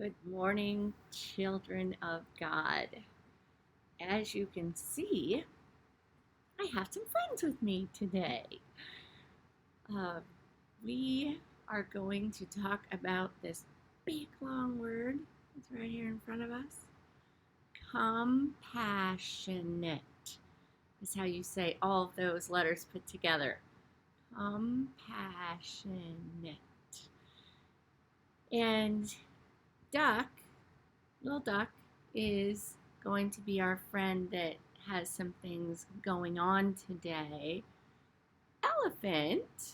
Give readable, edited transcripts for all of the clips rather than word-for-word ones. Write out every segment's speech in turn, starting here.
Good morning, children of God. As you can see, I have some friends with me today. Uh, we are going to talk about this big long word that's right here in front of us. Compassionate is how you say all of those letters put together. Compassionate. And Duck, little Duck, is going to be our friend that has some things going on today. Elephant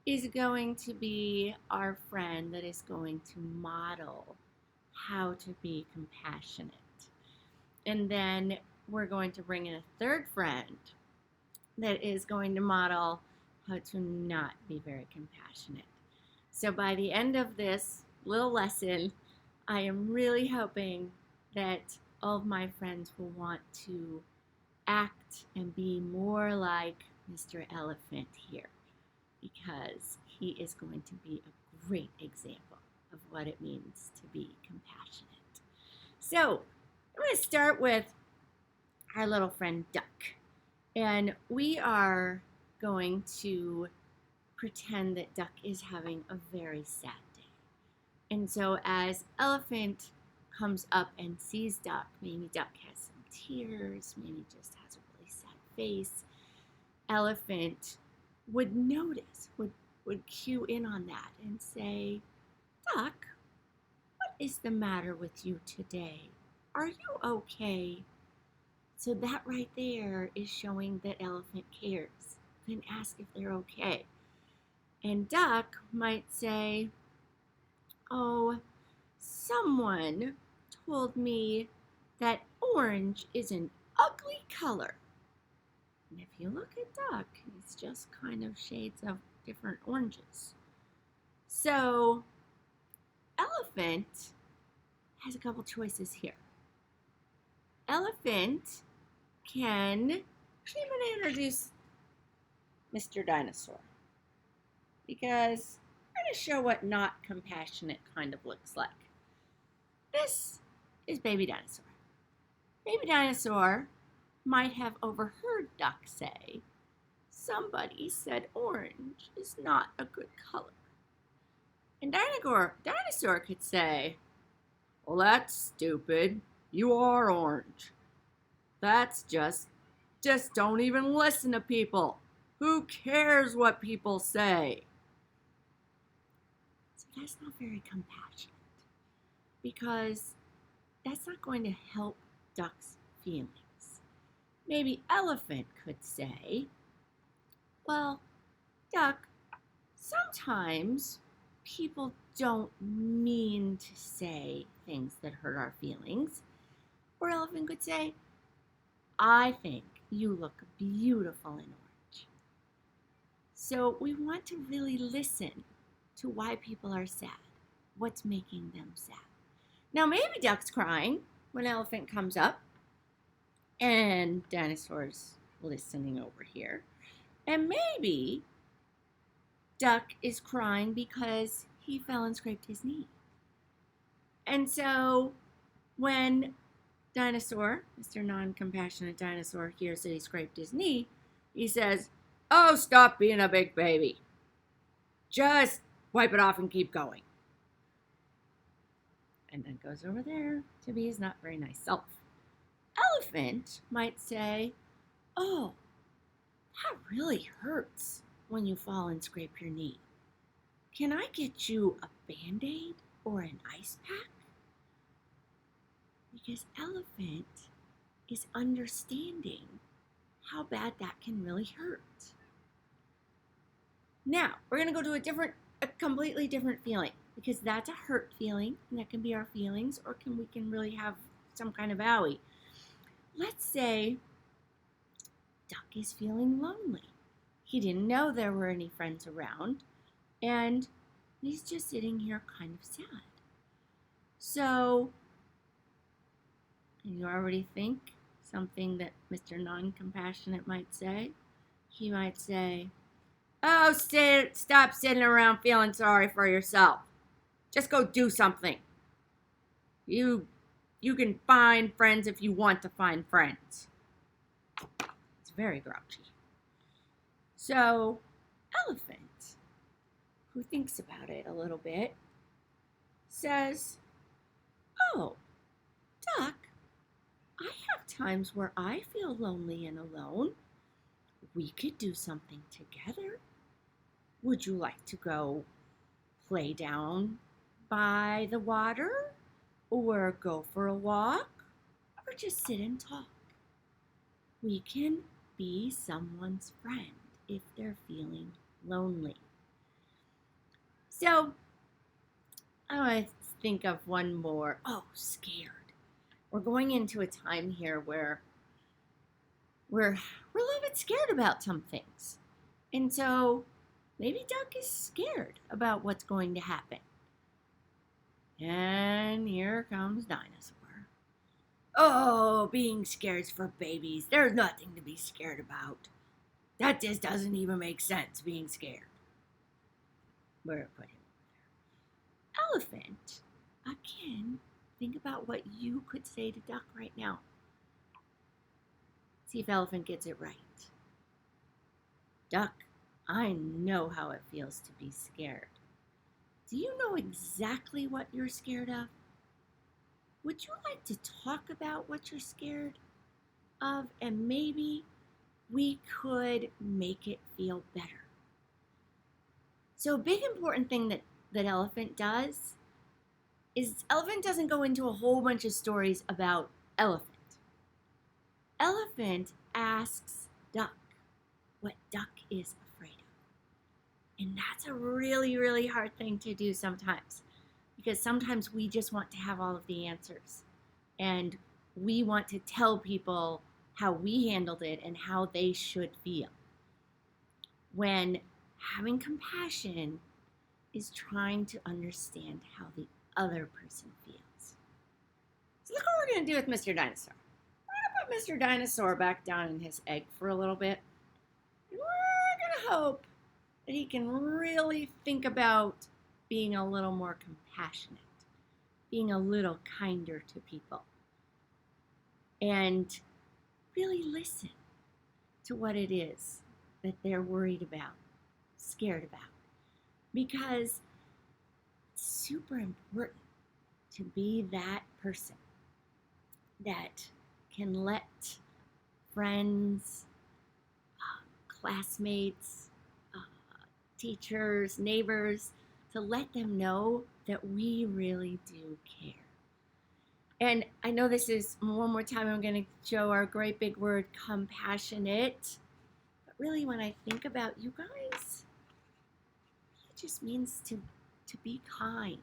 is going to be our friend that is going to model how to be compassionate. And then we're going to bring in a third friend that is going to model how to not be very compassionate. So by the end of this little lesson, I am really hoping that all of my friends will want to act and be more like Mr. Elephant here, because he is going to be a great example of what it means to be compassionate. So I'm going to start with our little friend Duck, and we are going to pretend that Duck is having a very sad day. And so as Elephant comes up and sees Duck, maybe Duck has some tears, maybe just has a really sad face, Elephant would notice, would cue in on that and say, Duck, what is the matter with you today? Are you okay? So that right there is showing that Elephant cares. Then ask if they're okay. And Duck might say, oh, someone told me that orange is an ugly color. And if you look at Duck, it's just kind of shades of different oranges. So Elephant has a couple choices here. Elephant can, actually I'm going to introduce Mr. Dinosaur, because I'm going to show what not compassionate kind of looks like. This is Baby Dinosaur. Baby Dinosaur might have overheard Duck say, somebody said orange is not a good color. And Dinosaur could say, well, that's stupid. You are orange. That's just don't even listen to people. Who cares what people say? So that's not very compassionate, because that's not going to help Duck's feelings. Maybe Elephant could say, well, Duck, sometimes people don't mean to say things that hurt our feelings. Or Elephant could say, I think you look beautiful in orange. So we want to really listen to why people are sad, what's making them sad. Now maybe Duck's crying when Elephant comes up, and Dinosaur's listening over here. And maybe Duck is crying because he fell and scraped his knee. And so when Dinosaur, Mr. Non-Compassionate Dinosaur, hears that he scraped his knee, he says, oh, stop being a big baby. Just wipe it off and keep going. And then goes over there to be his not very nice self. Elephant might say, oh, that really hurts when you fall and scrape your knee. Can I get you a Band-Aid or an ice pack? Because Elephant is understanding how bad that can really hurt. Now, we're going to go to a completely different feeling, because that's a hurt feeling, and that can be our feelings, or we can really have some kind of owie. Let's say Duck is feeling lonely. He didn't know there were any friends around, and he's just sitting here kind of sad. So, you already think something that Mr. Non-Compassionate might say? He might say, oh, stop sitting around feeling sorry for yourself. Just go do something. You can find friends if you want to find friends. It's very grouchy. So, Elephant, who thinks about it a little bit, says, "Oh, Duck, I have times where I feel lonely and alone. We could do something together. Would you like to go play down by the water, or go for a walk, or just sit and talk? We can be someone's friend if they're feeling lonely." So I want to think of one more. Oh, scared. We're going into a time here where we're a little bit scared about some things. And so maybe Duck is scared about what's going to happen. And here comes Dinosaur. "Oh, being scared's for babies. There's nothing to be scared about. That just doesn't even make sense, being scared." We're going to put him there. Elephant, again, think about what you could say to Duck right now. See if Elephant gets it right. "Duck, I know how it feels to be scared. Do you know exactly what you're scared of? Would you like to talk about what you're scared of, and maybe we could make it feel better?" So a big important thing that Elephant does is Elephant doesn't go into a whole bunch of stories about Elephant. Elephant asks Duck what Duck is afraid of. And that's a really, really hard thing to do sometimes, because sometimes we just want to have all of the answers. And we want to tell people how we handled it and how they should feel. When having compassion is trying to understand how the other person feels. So look what we're going to do with Mr. Dinosaur. We're going to put Mr. Dinosaur back down in his egg for a little bit. And we're going to hope that he can really think about being a little more compassionate, being a little kinder to people, and really listen to what it is that they're worried about, scared about. Because it's super important to be that person that can let friends, classmates, teachers, neighbors, to let them know that we really do care. And I know this is, one more time, I'm going to show our great big word, compassionate. But really, when I think about you guys, it just means to be kind.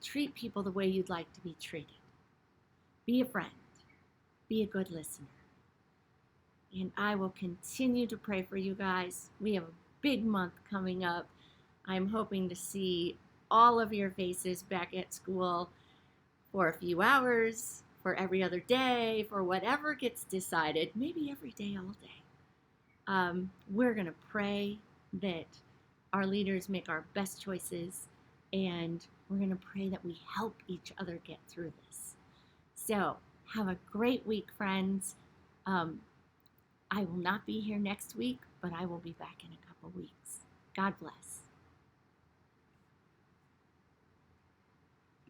Treat people the way you'd like to be treated. Be a friend. Be a good listener. And I will continue to pray for you guys. We have a big month coming up. I'm hoping to see all of your faces back at school for a few hours, for every other day, for whatever gets decided, maybe every day, all day. We're going to pray that our leaders make our best choices, and we're going to pray that we help each other get through this. So have a great week, friends. I will not be here next week, but I will be back in a couple weeks. God bless.